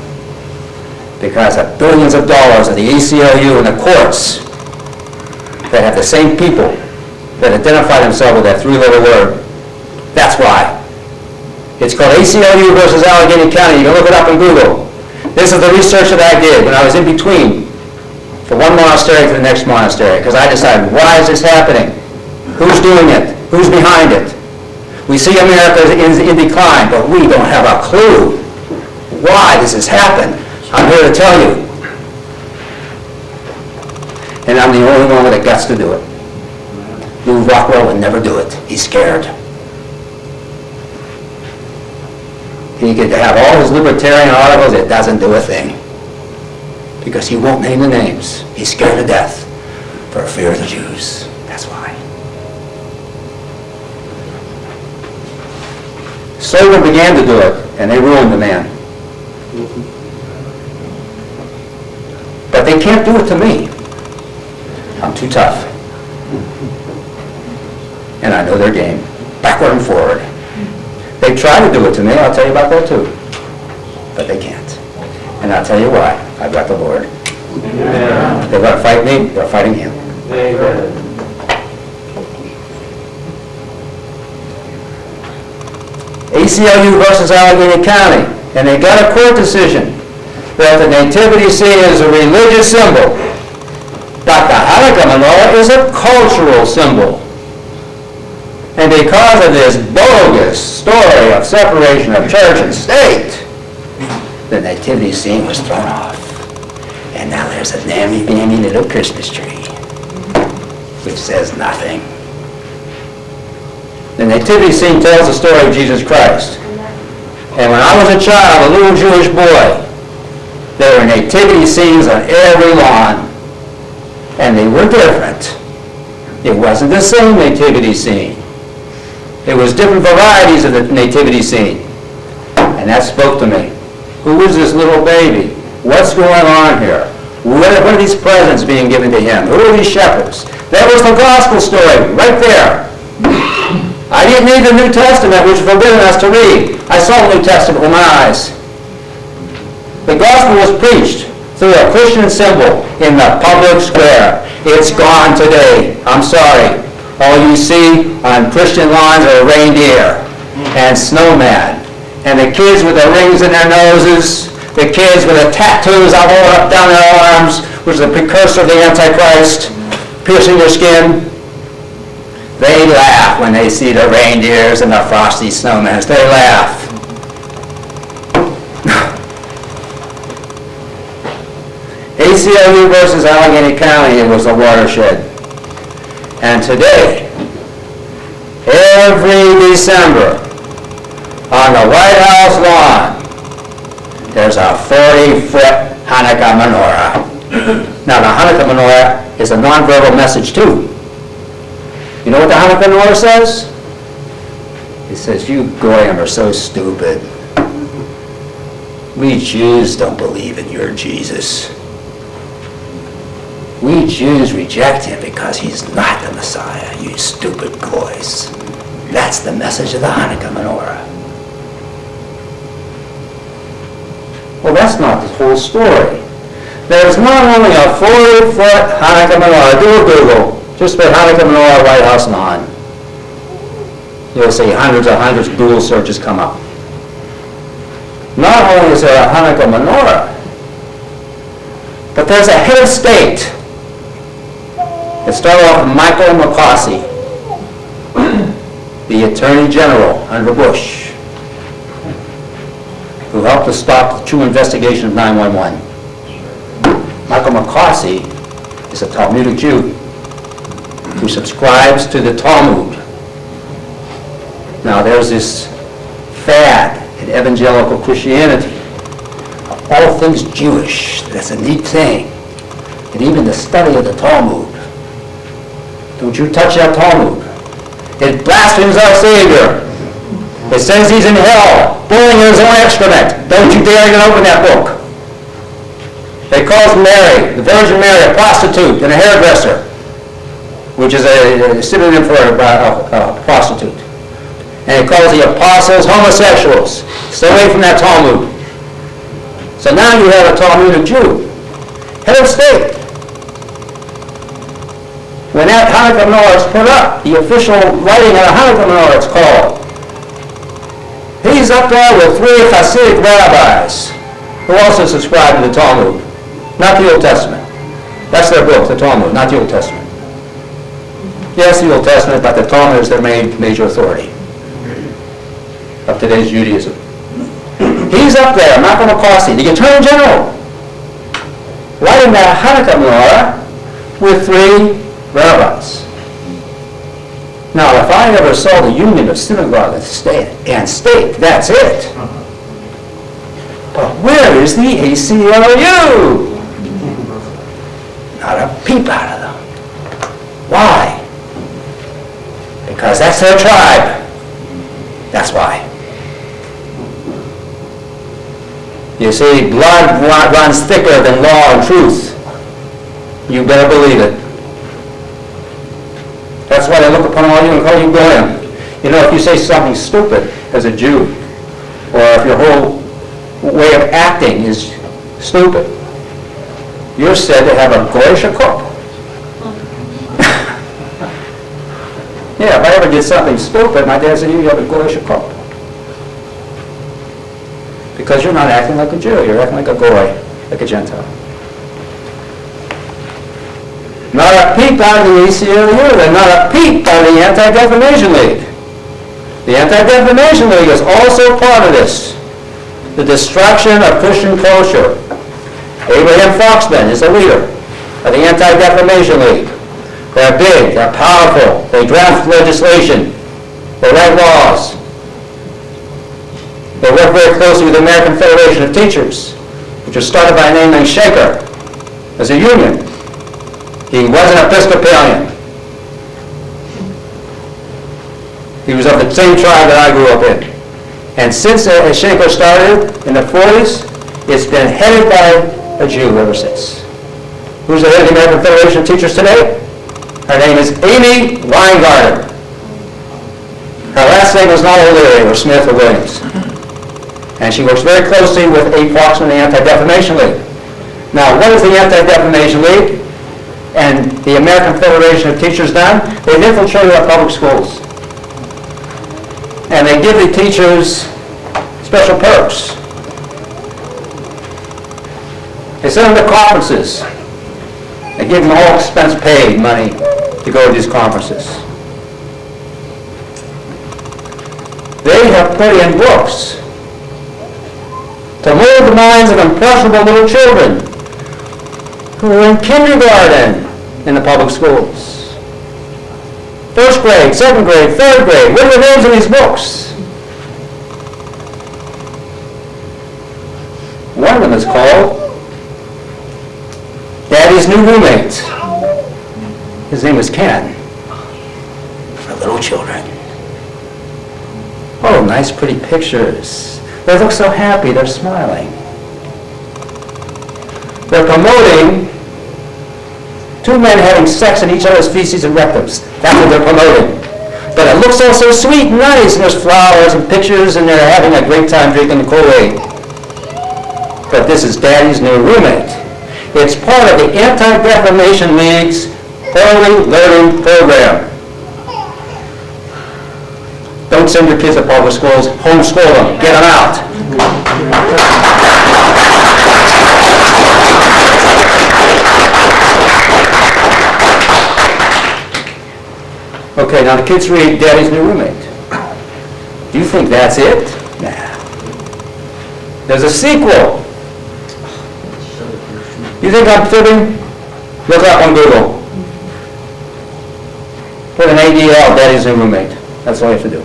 Because of billions of dollars of the ACLU and the courts that have the same people that identify themselves with that three-letter word. That's why. It's called ACLU versus Allegheny County. You can look it up on Google. This is the research that I did when I was in between, from one monastery to the next monastery, because I decided, why is this happening? Who's doing it? Who's behind it? We see America in decline, but we don't have a clue why this has happened. I'm here to tell you. And I'm the only one with the guts to do it. Lou Rockwell would never do it. He's scared. He could have all his libertarian articles, it doesn't do a thing. Because he won't name the names. He's scared to death for fear of the Jews. That's why. Sobra began to do it, and they ruined the man. But they can't do it to me. I'm too tough. And I know their game, backward and forward. They try to do it to me, I'll tell you about that too. But they can't. And I'll tell you why. I've got the Lord. Amen. They're going to fight me, they're fighting him. Amen. ACLU versus Allegheny County. And they got a court decision that the nativity scene is a religious symbol. But the Hanukkah menorah is a cultural symbol. And because of this bogus story of separation of church and state, the nativity scene was thrown off. And now there's a namby-pamby little Christmas tree, which says nothing. The nativity scene tells the story of Jesus Christ. And when I was a child, a little Jewish boy, there were nativity scenes on every lawn. And they were different. It wasn't the same nativity scene. It was different varieties of the nativity scene. And that spoke to me. Who is this little baby? What's going on here? What are these presents being given to him? Who are these shepherds? That was the gospel story, right there. I didn't need the New Testament, which forbidden us to read. I saw the New Testament with my eyes. The gospel was preached through a Christian symbol in the public square. It's gone today. I'm sorry. All you see on Christian lawns are reindeer and snowman. And the kids with the rings in their noses, the kids with the tattoos all up down their arms, which is a precursor of the Antichrist, piercing their skin. They laugh when they see the reindeers and the frosty snowmen. They laugh. ACLU versus Allegheny County, it was a watershed. And today, every December, on the White House lawn, there's a 40-foot Hanukkah menorah. Now, the Hanukkah menorah is a nonverbal message, too. You know what the Hanukkah menorah says? It says, you goyim are so stupid. We Jews don't believe in your Jesus. We Jews reject him because he's not the Messiah, you stupid goys. That's the message of the Hanukkah menorah. Well, that's not the whole story. There's not only a 40-foot Hanukkah menorah. Do a Google. Just put Hanukkah menorah White House lawn. You'll see hundreds of Google searches come up. Not only is there a Hanukkah menorah, but there's a head of state. It started off with Michael McCarthy, the Attorney General under Bush, who helped to stop the true investigation of 9/11. Michael McCarthy is a Talmudic Jew who subscribes to the Talmud. Now there's this fad in evangelical Christianity of all things Jewish. That's a neat thing. And even the study of the Talmud. Don't you touch that Talmud. It blasphemes our Savior. It says he's in hell, boiling in his own excrement. Don't you dare even open that book. It calls Mary, the Virgin Mary, a prostitute and a hairdresser, which is a synonym for a prostitute. And it calls the apostles homosexuals. Stay away from that Talmud. So now you have a Talmudic Jew, head of state. When that Hanukkah menorah is put up, the official writing on a Hanukkah menorah, it's called, he's up there with 3 Hasidic rabbis who also subscribe to the Talmud, not the Old Testament. That's their book, the Talmud, not the Old Testament. Yes, the Old Testament, but the Talmud is their major authority of today's Judaism. He's up there, Malcolm McCarthy, the Attorney General, lighting that Hanukkah menorah with 3 rabbis. Now, if I ever saw the union of synagogue and state, that's it. But where is the ACLU? Not a peep out of them. Why? Because that's their tribe. That's why. You see, blood runs thicker than law and truth. You better believe it. That's why they look upon all you and call you goyim. You know, if you say something stupid as a Jew, or if your whole way of acting is stupid, you're said to have a goyish cook. Yeah, if I ever did something stupid, my dad said, you have a goyish cook. Because you're not acting like a Jew, you're acting like a goy, like a Gentile. Not a peep out of the ACLU, and not a peep out of the Anti-Defamation League. The Anti-Defamation League is also part of this. The destruction of Christian culture. Abraham Foxman is the leader of the Anti-Defamation League. They're big, they're powerful, they draft legislation, they write laws. They work very closely with the American Federation of Teachers, which was started by a man named Shaker as a union. He was an Episcopalian. He was of the same tribe that I grew up in. And since Shaker started in the 40s, it's been headed by a Jew ever since. Who's the head of the American Federation of Teachers today? Her name is Amy Weingarten. Her last name is not O'Leary or Smith or Williams. And she works very closely with A. Foxman, the Anti-Defamation League. Now, what is the Anti-Defamation League and the American Federation of Teachers done? They've infiltrated our public schools. And they give the teachers special perks. They send them to conferences. They give them all expense paid money to go to these conferences. They have put in books to mold the minds of impressionable little children who are in kindergarten in the public schools. First grade, second grade, third grade. What are the names of these books? One of them is called Daddy's New Roommate. His name is Ken. For little children. Oh, nice pretty pictures. They look so happy, they're smiling. They're promoting 2 men having sex in each other's feces and rectums. That's what they're promoting. But it looks all so sweet and nice, and there's flowers and pictures, and they're having a great time drinking the Kool-Aid. But this is Daddy's New Roommate. It's part of the Anti-Defamation League's early learning program. Don't send your kids to public schools, homeschool them, get them out. Okay, now the kids read Daddy's New Roommate. Do you think that's it? Nah. There's a sequel. You think I'm fibbing? Look up on Google. Put an ADL, Daddy's New Roommate. That's all you have to do.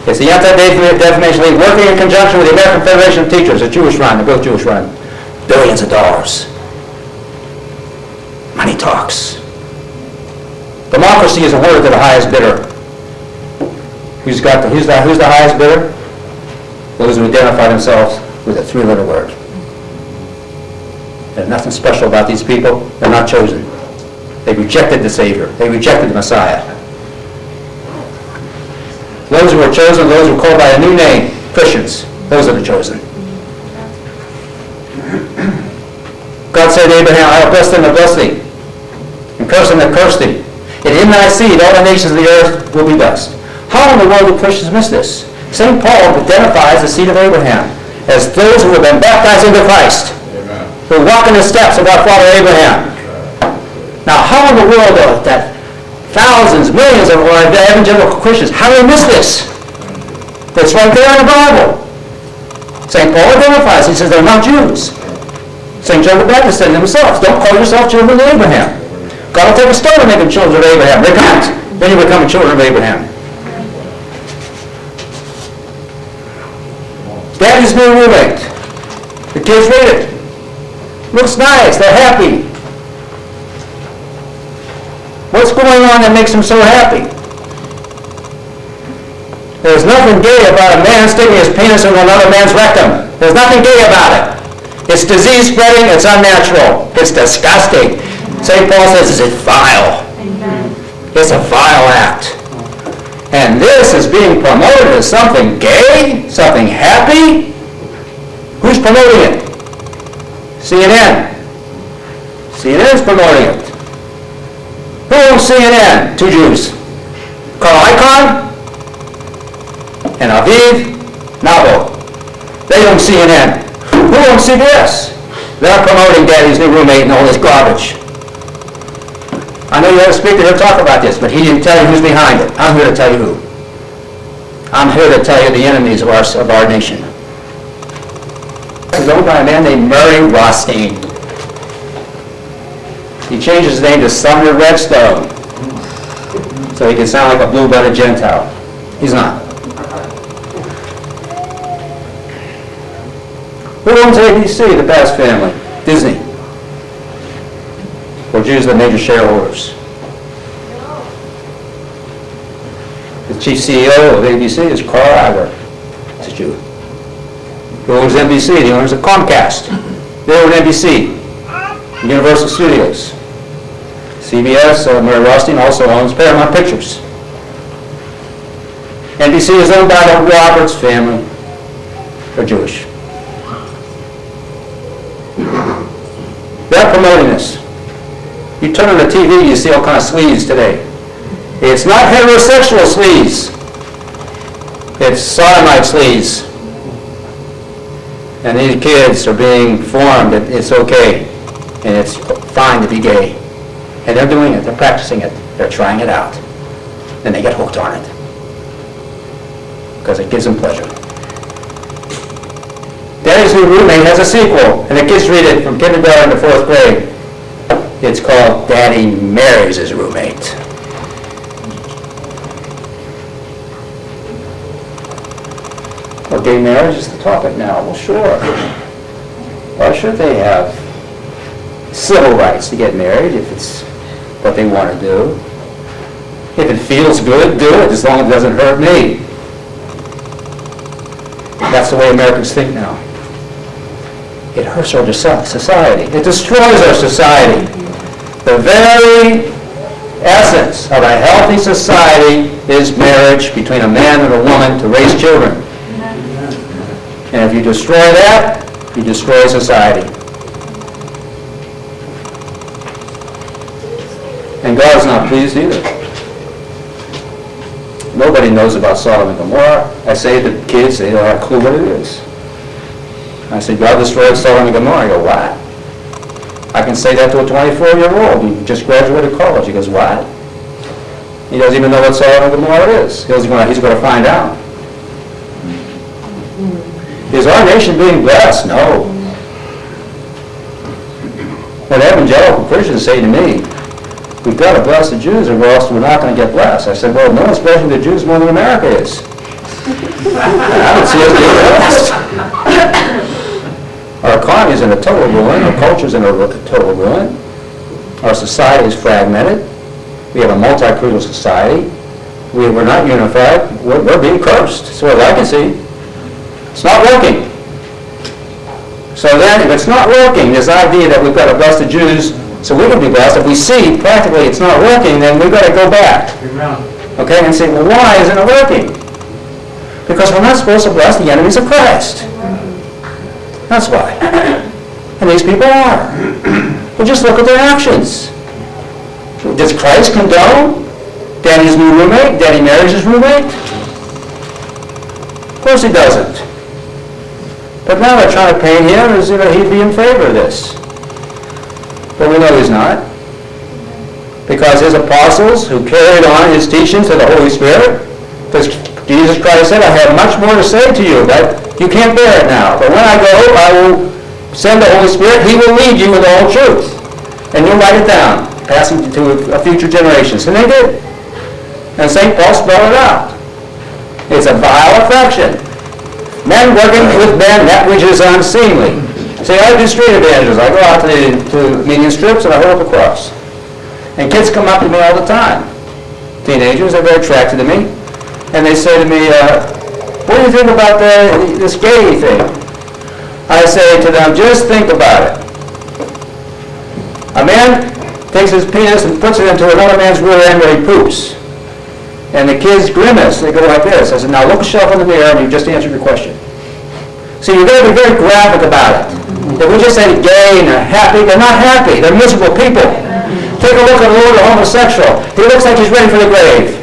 It's the Anti-Defamation League working in conjunction with the American Federation of Teachers, a Jewish run, they're both Jewish run. Billions of dollars. Money talks. Democracy is awarded to the highest bidder. Who's the highest bidder? Those who identify themselves with a 3-letter word. There's nothing special about these people. They're not chosen. They rejected the Savior. They rejected the Messiah. Those who are chosen, those who are called by a new name, Christians, those are the chosen. God said to Abraham, I will bless them that bless thee, and curse them that curse thee. And in thy seed all the nations of the earth will be blessed. How in the world do Christians miss this? St. Paul identifies the seed of Abraham as those who have been baptized into Christ, who walk in the steps of our father Abraham. Now, how in the world that thousands, millions of evangelical Christians, how do they miss this? It's right there in the Bible. St. Paul identifies, he says they're not Jews. St. John the Baptist said themselves, don't call yourself children of Abraham. God will take a stone to make them children of Abraham. Repent. Then you become children of Abraham. Daddy's new roommate. The kids read it. Looks nice. They're happy. What's going on that makes them so happy? There's nothing gay about a man sticking his penis in another man's rectum. There's nothing gay about it. It's disease spreading. It's unnatural. It's disgusting. St. Paul says it's vile. It's a vile act. And this is being promoted as something gay, something happy. Who's promoting it? CNN. CNN's promoting it. Who owns CNN? Two Jews. Carl Icahn and Aviv Nabo. They own CNN. Who owns CBS? They're promoting Daddy's new roommate and all this garbage. I know you had a speaker here to talk about this, but he didn't tell you who's behind it. I'm here to tell you who. I'm here to tell you the enemies of our nation. This is owned by a man named Murray Rothstein. He changed his name to Sumner Redstone so he can sound like a blue-blooded Gentile. He's not. Who owns ABC, the Bass family? Disney. Or Jews are the major shareholders. The chief CEO of ABC is Carl Iger. He's a Jew. Who owns NBC? He owns Comcast. They own NBC. Universal Studios. CBS, Murray Rothstein also owns Paramount Pictures. NBC is owned by the Roberts family. They're Jewish. They're promoting this. You turn on the TV, you see all kinds of sleaze today. It's not heterosexual sleaze. It's sodomite sleaze. And these kids are being informed that it's okay and it's fine to be gay. And they're doing it, they're practicing it, they're trying it out. Then they get hooked on it. Because it gives them pleasure. Daddy's New Roommate has a sequel, and the kids read it from kindergarten to 4th grade. It's called Daddy Marries His Roommate. Well, gay marriage is the topic now. Well, sure. Why should they have civil rights to get married if it's what they want to do? If it feels good, do it, as long as it doesn't hurt me. That's the way Americans think now. It hurts our society. It destroys our society. The very essence of a healthy society is marriage between a man and a woman to raise children. And if you destroy that, you destroy society. And God's not pleased either. Nobody knows about Sodom and Gomorrah. I say to the kids, they don't have a clue what it is. I said, God destroyed Sodom and Gomorrah. I go, what? I can say that to a 24-year-old who just graduated college. He goes, what? He doesn't even know what Sodom and Gomorrah is. He's going to find out. Is our nation being blessed? No. When evangelical Christians say to me, we've got to bless the Jews or else we're not going to get blessed. I said, well, no one's blessing the Jews more than America is. I don't see us being blessed. Our economy is in a total ruin. Our culture is in a total ruin. Our society is fragmented. We have a multicultural society. We're not unified. We're being cursed, as far as I can see. It's not working. So then, if it's not working, this idea that we've got to bless the Jews so we can be blessed, if we see practically it's not working, then we've got to go back. Okay, and say, well, why isn't it working? Because we're not supposed to bless the enemies of Christ. That's why. And these people are. Well, just look at their actions. Does Christ condone Daddy's new roommate? Daddy marries his roommate? Of course he doesn't. But now they're trying to paint him as if he'd be in favor of this. But we know he's not. Because his apostles who carried on his teachings to the Holy Spirit, because Jesus Christ said, I have much more to say to you, but you can't bear it now. But when I go, I will send the Holy Spirit. He will lead you with all truth. And you'll write it down, passing to a future generations. And they did. And St. Paul spelled it out. It's a vile affection. Men working with men, that which is unseemly. See, I do street evangelism. I go out to median strips and I hold up a cross. And kids come up to me all the time. Teenagers, they're very attracted to me. And they say to me, what do you think about this gay thing? I say to them, just think about it. A man takes his penis and puts it into another man's rear end where he poops. And the kids grimace. They go like this. I said, now look yourself in the mirror and you just answered your question. See, you've got to be very graphic about it. If we just say gay and they're happy, they're not happy. They're miserable people. Take a look at the homosexual. He looks like he's ready for the grave.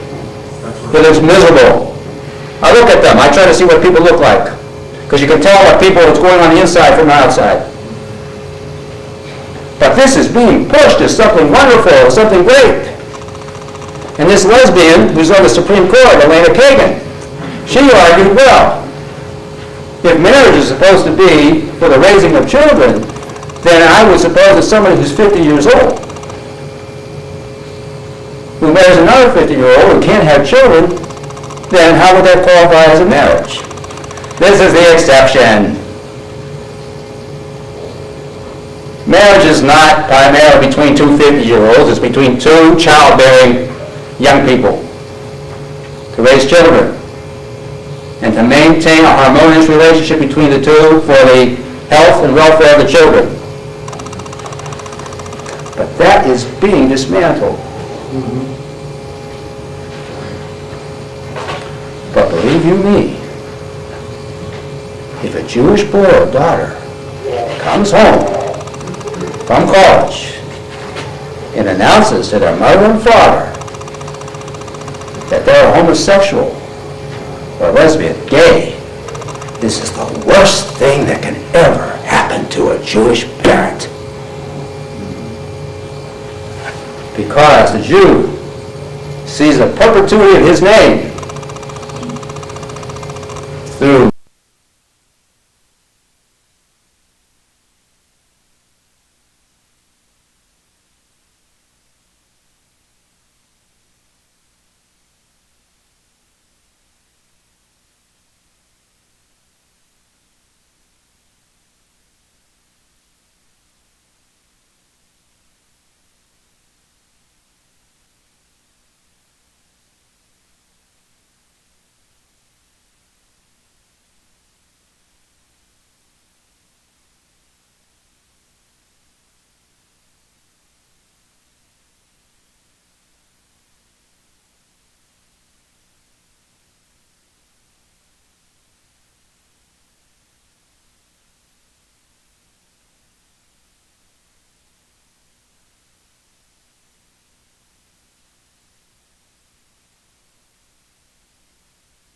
He looks miserable. I look at them. I try to see what people look like. Because you can tell what people, what's going on the inside from the outside. But this is being pushed as something wonderful, something great. And this lesbian, who's on the Supreme Court, Elena Kagan, she argued, well, if marriage is supposed to be for the raising of children, then I would suppose that somebody who's 50 years old, who marries another 50-year-old who can't have children, then how would that qualify as a marriage? This is the exception. Marriage is not primarily between two 50-year-olds, it's between two childbearing young people to raise children and to maintain a harmonious relationship between the two for the health and welfare of the children. But that is being dismantled. But believe you me, if a Jewish boy or daughter comes home from college and announces to their mother and father that they're homosexual or lesbian, gay, this is the worst thing that can ever happen to a Jewish parent. Because the Jew sees the perpetuity of his name